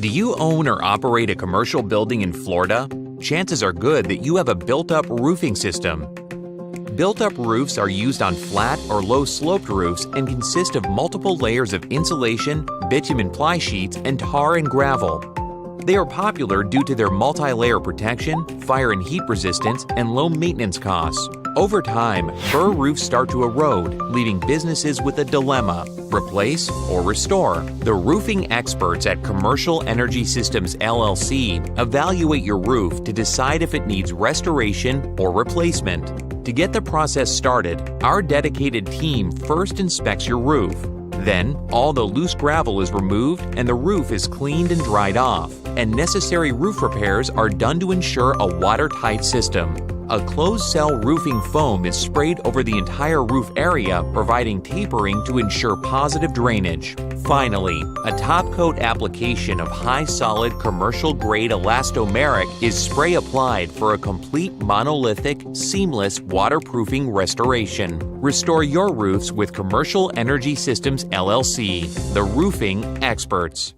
Do you own or operate a commercial building in Florida? Chances are good that you have a built-up roofing system. Built-up roofs are used on flat or low-sloped roofs and consist of multiple layers of insulation, bitumen ply sheets, and tar and gravel. They are popular due to their multi-layer protection, fire and heat resistance, and low maintenance costs. Over time, fir roofs start to erode, leaving businesses with a dilemma: replace or restore. The roofing experts at Commercial Energy Systems LLC evaluate your roof to decide if it needs restoration or replacement. To get the process started, our dedicated team first inspects your roof. Then, all the loose gravel is removed and the roof is cleaned and dried off, and necessary roof repairs are done to ensure a watertight system. A closed-cell roofing foam is sprayed over the entire roof area, providing tapering to ensure positive drainage. Finally, a top-coat application of high-solid commercial-grade elastomeric is spray applied for a complete monolithic, seamless waterproofing restoration. Restore your roofs with Commercial Energy Systems LLC, the roofing experts.